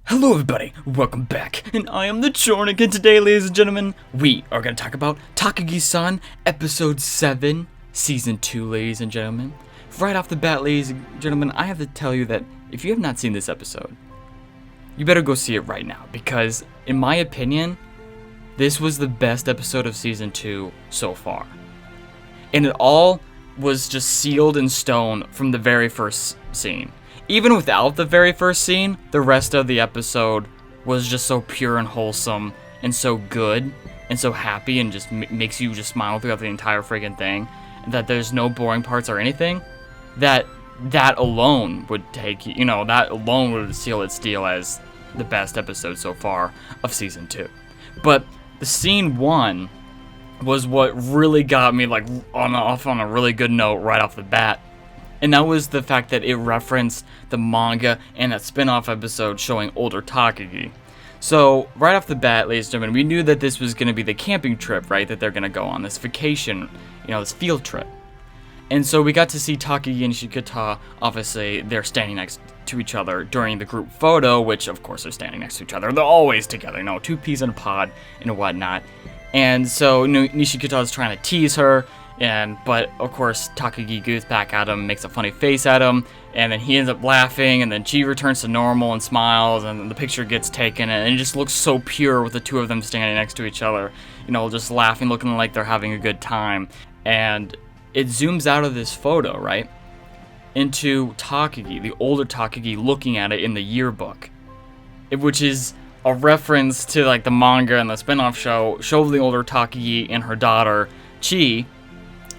Hello everybody, welcome back, and I am TheChornick, and today, ladies and gentlemen, we are going to talk about Takagi-san, Episode 7, Season 2, ladies and gentlemen. Right off the bat, ladies and gentlemen, I have to tell you that if you have not seen this episode, you better go see it right now, because, in my opinion, this was the best episode of Season 2 so far. And it all was just sealed in stone from the very first scene. Even without the very first scene, the rest of the episode was just so pure and wholesome and so good and so happy and just makes you just smile throughout the entire friggin' thing, that there's no boring parts or anything, that alone would take you, that alone would seal its deal as the best episode so far of Season 2. But the Scene 1 was what really got me off on a really good note right off the bat. And that was the fact that it referenced the manga and that spin-off episode showing older Takagi. So, right off the bat, ladies and gentlemen, we knew that this was going to be the camping trip, right? That they're going to go on, this vacation, this field trip. And so we got to see Takagi and Nishikata, obviously, they're standing next to each other during the group photo, which, of course, they're standing next to each other. They're always together, two peas in a pod and whatnot. And so, Nishikata is trying to tease her. But of course Takagi goes back at him, makes a funny face at him, and then he ends up laughing, and then she returns to normal and smiles, and the picture gets taken, and it just looks so pure with the two of them standing next to each other, just laughing, looking like they're having a good time. And it zooms out of this photo, right, into Takagi, the older Takagi, looking at it in the yearbook, which is a reference to the manga and the spin-off show the older Takagi and her daughter Chi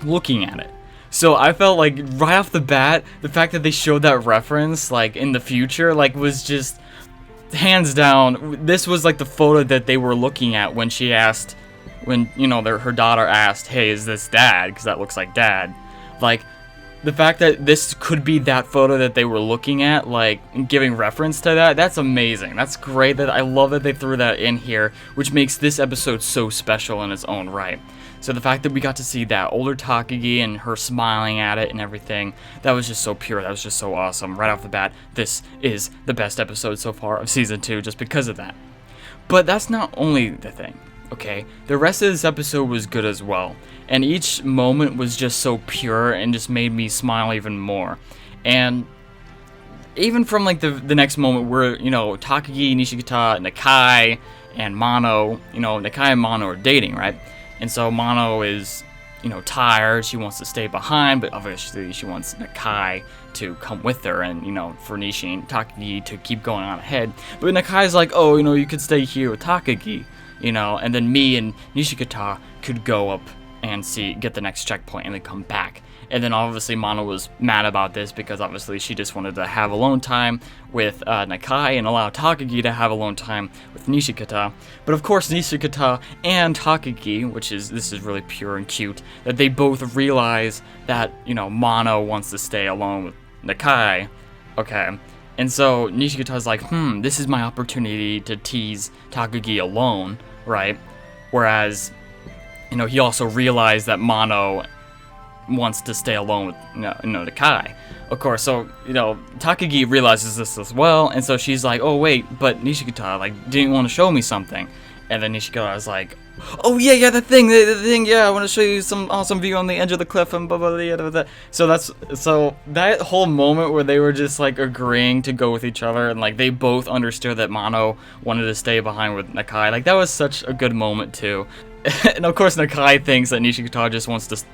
looking at it. So I felt like right off the bat, the fact that they showed that reference in the future was just hands down, this was the photo that they were looking at when she asked, her daughter asked, "Hey, is this dad?" Because that looks like dad. The fact that this could be that photo that they were looking at, giving reference to that's amazing. That's great. I love that they threw that in here, which makes this episode so special in its own right. So the fact that we got to see that older Takagi and her smiling at it and everything, that was just so pure. That was just so awesome. Right off the bat, this is the best episode so far of Season 2 just because of that. But that's not only the thing, okay? The rest of this episode was good as well. And each moment was just so pure and just made me smile even more. And even from the next moment where, Takagi, Nishikata, Nakai, and Mono, Nakai and Mono are dating, right? And so Mono is, tired, she wants to stay behind, but obviously she wants Nakai to come with her and, for Nishi and Takagi to keep going on ahead. But Nakai's like, oh, you could stay here with Takagi, and then me and Nishikata could go up and get the next checkpoint and then come back. And then obviously Mono was mad about this because obviously she just wanted to have alone time with Nakai and allow Takagi to have alone time with Nishikata. But of course Nishikata and Takagi, this is really pure and cute, that they both realize that, Mono wants to stay alone with Nakai. Okay. And so Nishikata's like, this is my opportunity to tease Takagi alone, right? Whereas, he also realized that Mono wants to stay alone with Nakai. Of course, so Takagi realizes this as well, and so she's like, oh wait, but Nishikata didn't want to show me something. And then Nishikata is like, oh yeah, the thing, yeah, I want to show you some awesome view on the edge of the cliff and blah blah blah blah. So that whole moment where they were just agreeing to go with each other, and they both understood that Mono wanted to stay behind with Nakai, that was such a good moment too. And of course Nakai thinks that Nishikata just wants to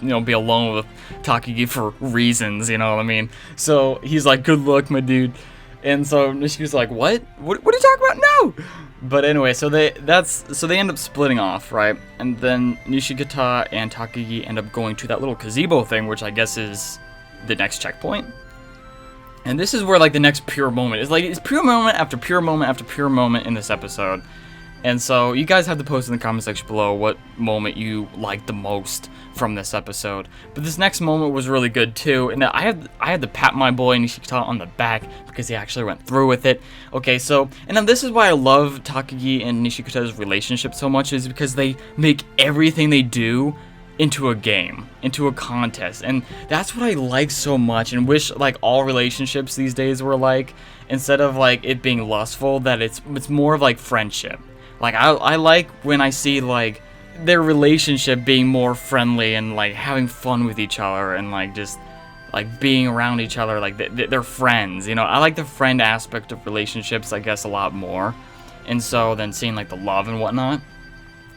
be alone with Takagi for reasons, what I mean? So he's like, good luck, my dude. And so Nishikata's like, what are you talking about? No! But anyway, so they end up splitting off, right? And then Nishikata and Takagi end up going to that little gazebo thing, which I guess is the next checkpoint. And this is where the next pure moment is. It's pure moment after pure moment after pure moment in this episode. And so you guys have to post in the comment section below what moment you liked the most from this episode. But this next moment was really good too, and I had to pat my boy Nishikata on the back because he actually went through with it. Okay, so, and then this is why I love Takagi and Nishikata's relationship so much, is because they make everything they do into a game, into a contest, and that's what I like so much and wish all relationships these days were like. instead of like it being lustful, that it's more of like friendship. Like I like when I see like their relationship being more friendly and like having fun with each other and like just like being around each other, like they're friends, you know. I like the friend aspect of relationships, I guess, a lot more, and so then seeing like the love and whatnot.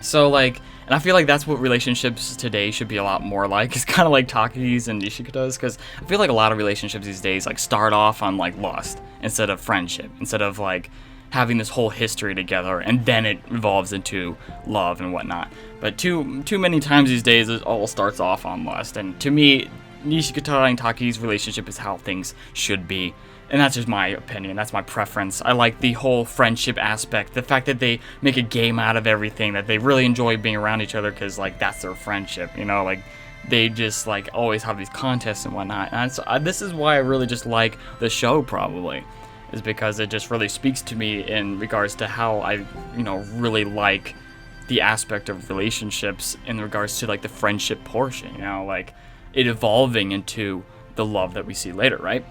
So like, and I feel like that's what relationships today should be a lot more like. It's kind of like Takagi's and Nishikata's, because I feel like a lot of relationships these days like start off on like lust instead of friendship, instead of like having this whole history together, and then it evolves into love and whatnot. But too many times these days it all starts off on lust, and to me, Nishikata and Taki's relationship is how things should be. And that's just my opinion, that's my preference. I like the whole friendship aspect, the fact that they make a game out of everything, that they really enjoy being around each other because like that's their friendship, you know, like they just like always have these contests and whatnot. And so this is why I really just like the show, probably, is because it just really speaks to me in regards to how I, you know, really like the aspect of relationships in regards to like the friendship portion, you know, like it evolving into the love that we see later, right?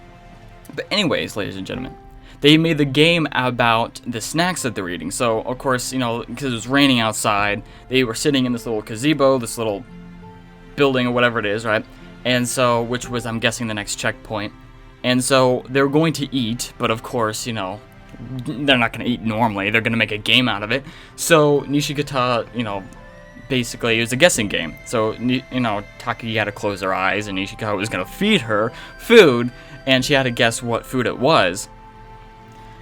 But anyways, ladies and gentlemen, they made the game about the snacks that they're eating. So, of course, you know, because it was raining outside, they were sitting in this little gazebo, this little building or whatever it is, right? And so, which was, I'm guessing, the next checkpoint. And so, they're going to eat, but of course, you know, they're not going to eat normally. They're going to make a game out of it. So, Nishikata, you know, basically, it was a guessing game. So, you know, Takagi had to close her eyes, and Nishikata was going to feed her food, and she had to guess what food it was.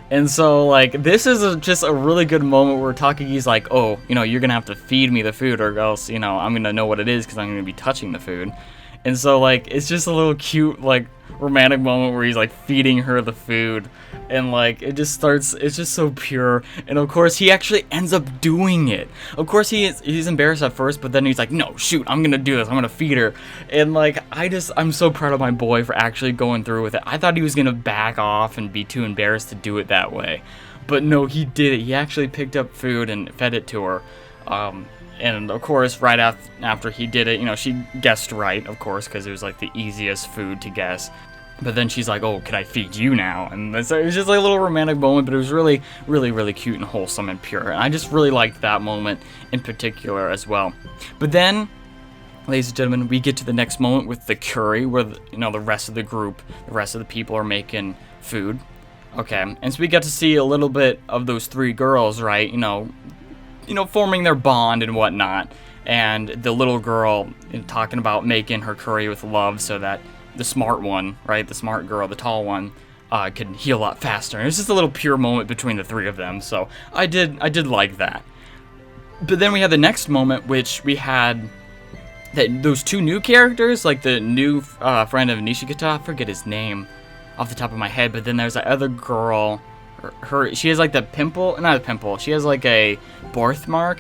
And so, like, this is just a really good moment where Takagi's like, oh, you know, you're going to have to feed me the food, or else, you know, I'm going to know what it is because I'm going to be touching the food. And so, like, it's just a little cute, like, romantic moment where he's, like, feeding her the food. And, like, it just starts, it's just so pure. And, of course, he actually ends up doing it. Of course, he's embarrassed at first, but then he's like, no, shoot, I'm gonna do this. I'm gonna feed her. And, like, I'm so proud of my boy for actually going through with it. I thought he was gonna back off and be too embarrassed to do it that way. But, no, he did it. He actually picked up food and fed it to her. And, of course, right after he did it, you know, she guessed right, of course, because it was, like, the easiest food to guess. But then she's like, oh, can I feed you now? And it was just like a little romantic moment, but it was really, really, really cute and wholesome and pure. And I just really liked that moment in particular as well. But then, ladies and gentlemen, we get to the next moment with the curry, where, you know, the rest of the group, the rest of the people are making food. Okay, and so we got to see a little bit of those three girls, right? You know, forming their bond and whatnot. And the little girl, you know, talking about making her curry with love so that the smart one, right, the smart girl, the tall one, could heal a lot faster. And it was just a little pure moment between the three of them, so I did like that. But then we had the next moment, which we had those two new characters, like the new friend of Nishikata, I forget his name off the top of my head, but then there's that other girl, she has like the pimple, not a pimple, she has like a birthmark,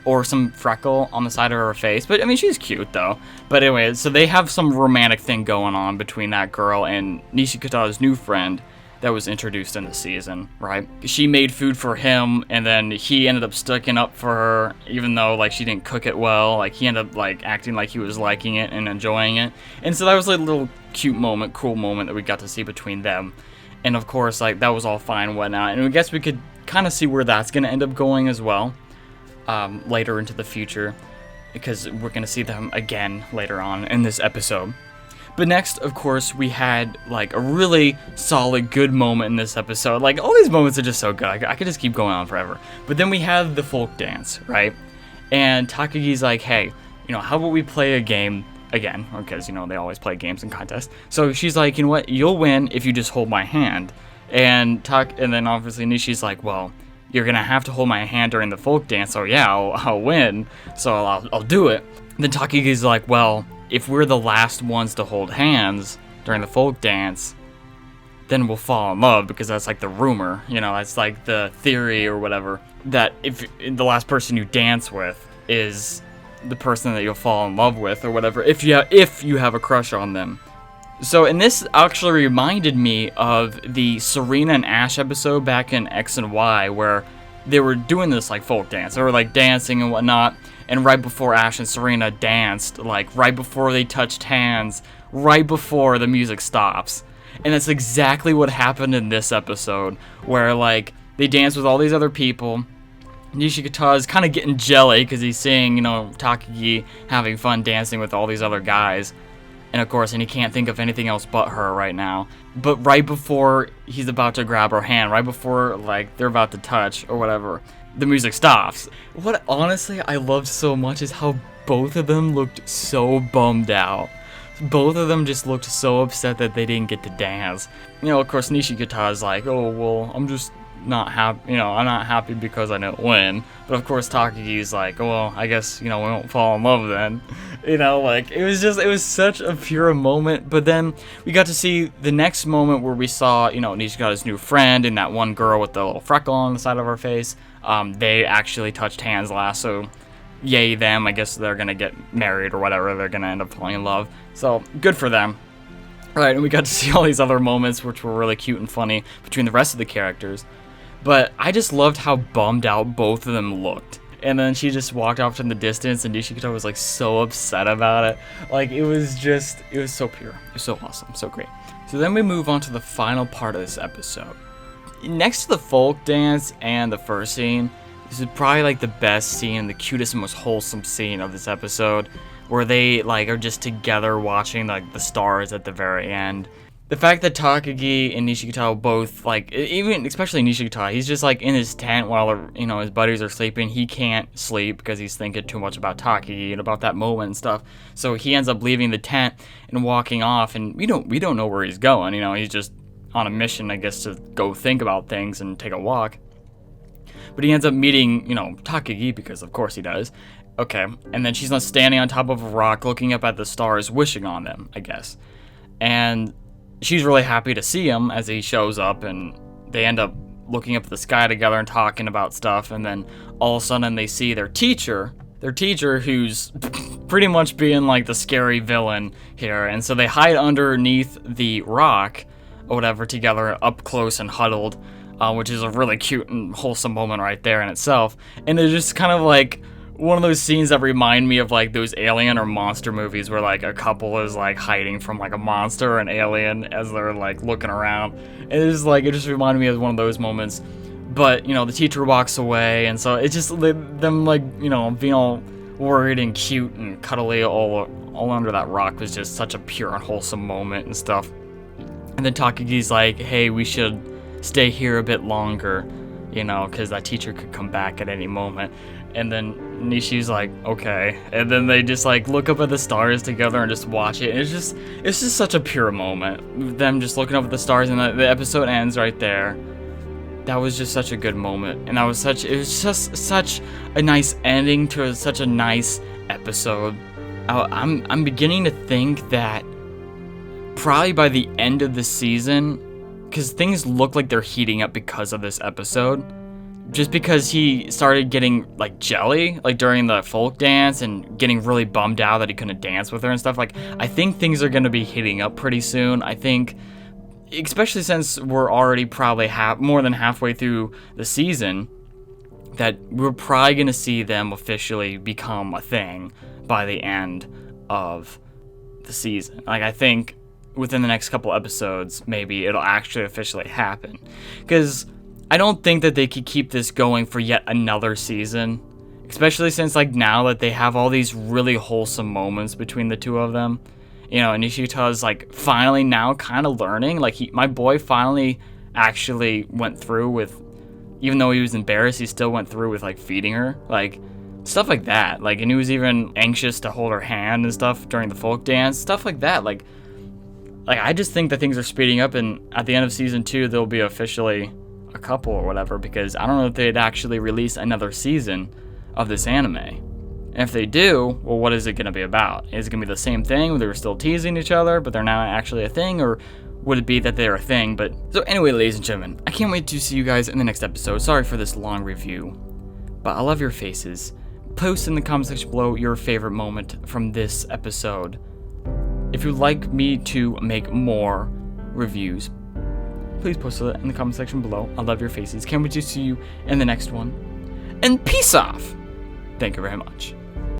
or some freckle on the side of her face. But, I mean, she's cute, though. But anyway, so they have some romantic thing going on between that girl and Nishikata's new friend that was introduced in the season, right? She made food for him, and then he ended up sticking up for her, even though, like, she didn't cook it well. Like, he ended up, like, acting like he was liking it and enjoying it. And so that was, like, a little cute moment, cool moment that we got to see between them. And, of course, like, that was all fine and whatnot. And I guess we could kind of see where that's going to end up going as well. Later into the future, because we're going to see them again later on in this episode. But next, of course, we had like a really solid, good moment in this episode. Like, all these moments are just so good. I could just keep going on forever. But then we have the folk dance, right? And Takagi's like, hey, you know, how about we play a game again? Because, you know, they always play games and contests. So she's like, you know what? You'll win if you just hold my hand. And then obviously Nishi's like, well, you're gonna have to hold my hand during the folk dance, so yeah, I'll win, so I'll do it. Then Takagi's like, well, if we're the last ones to hold hands during the folk dance, then we'll fall in love, because that's like the rumor, you know, that's like the theory or whatever, that if the last person you dance with is the person that you'll fall in love with or whatever, if you have a crush on them. So, and this actually reminded me of the Serena and Ash episode back in X and Y, where they were doing this, like, folk dance. They were, like, dancing and whatnot, and right before Ash and Serena danced, like, right before they touched hands, right before the music stops. And that's exactly what happened in this episode, where like they dance with all these other people. Nishikata is kind of getting jelly because he's seeing, Takagi having fun dancing with all these other guys. And of course, he can't think of anything else but her right now. But right before he's about to grab her hand, right before like they're about to touch or whatever, the music stops. What honestly I loved so much is how both of them looked so bummed out. Both of them just looked so upset that they didn't get to dance. Of course, Nishikata is like, oh, well, I'm just not happy, I'm not happy because I didn't win. But of course, Takagi's like, oh, well, I guess, we won't fall in love then. Like, it was such a pure moment. But then we got to see the next moment where we saw, Nishikata's new friend and that one girl with the little freckle on the side of her face. They actually touched hands last, so yay them. I guess they're gonna get married or whatever. They're gonna end up falling in love. So good for them. Right, and we got to see all these other moments which were really cute and funny between the rest of the characters. But I just loved how bummed out both of them looked. And then she just walked off in the distance, and Nishikata was like so upset about it. Like, it was so pure. It was so awesome, so great. So then we move on to the final part of this episode. Next to the folk dance and the first scene, this is probably like the best scene, the cutest and most wholesome scene of this episode, where they like are just together watching like the stars at the very end. The fact that Takagi and Nishikata both, like, even especially Nishikata, he's just like in his tent while his buddies are sleeping. He can't sleep because he's thinking too much about Takagi and about that moment and stuff. So he ends up leaving the tent and walking off, and we don't know where he's going. He's just on a mission, I guess, to go think about things and take a walk. But he ends up meeting, Takagi, because of course he does. Okay, and then she's not standing on top of a rock looking up at the stars, wishing on them, I guess. And she's really happy to see him as he shows up, and they end up looking up at the sky together and talking about stuff. And then all of a sudden they see their teacher who's pretty much being like the scary villain here. And so they hide underneath the rock or whatever together, up close and huddled, which is a really cute and wholesome moment right there in itself. And they're just kind of like one of those scenes that remind me of like those alien or monster movies where like a couple is like hiding from like a monster or an alien as they're like looking around. And it just reminded me of one of those moments. But the teacher walks away, and so it's just them like being all worried and cute and cuddly all under that rock was just such a pure and wholesome moment and stuff. And then Takagi's like, hey, we should stay here a bit longer, because that teacher could come back at any moment. And then Nishi's like, okay. And then they just like look up at the stars together and just watch it. And it's just such a pure moment. Them just looking up at the stars, and the episode ends right there. That was just such a good moment. And it was just such a nice ending to such a nice episode. I'm beginning to think that probably by the end of the season, because things look like they're heating up because of this episode, just because he started getting like jelly like during the folk dance and getting really bummed out that he couldn't dance with her and stuff. Like, I think things are going to be heating up pretty soon. I think, especially since we're already probably more than halfway through the season, that we're probably going to see them officially become a thing by the end of the season. Like, I think within the next couple episodes, maybe it'll actually officially happen. Because I don't think that they could keep this going for yet another season, especially since like now that they have all these really wholesome moments between the two of them. Nishikata's like finally now kind of learning. Like my boy finally actually went through with, even though he was embarrassed, he still went through with like feeding her, like stuff like that. Like, and he was even anxious to hold her hand and stuff during the folk dance, stuff like that. Like I just think that things are speeding up, and at the end of season 2, they'll be officially a couple or whatever, because I don't know if they'd actually release another season of this anime. And if they do, well, what is it going to be about? Is it going to be the same thing where they're still teasing each other, but they're not actually a thing, or would it be that they're a thing? But so anyway, ladies and gentlemen, I can't wait to see you guys in the next episode. Sorry for this long review, but I love your faces. Post in the comment section below your favorite moment from this episode. If you'd like me to make more reviews, please post it in the comment section below. I love your faces. Can't wait to see you in the next one. And peace off. Thank you very much.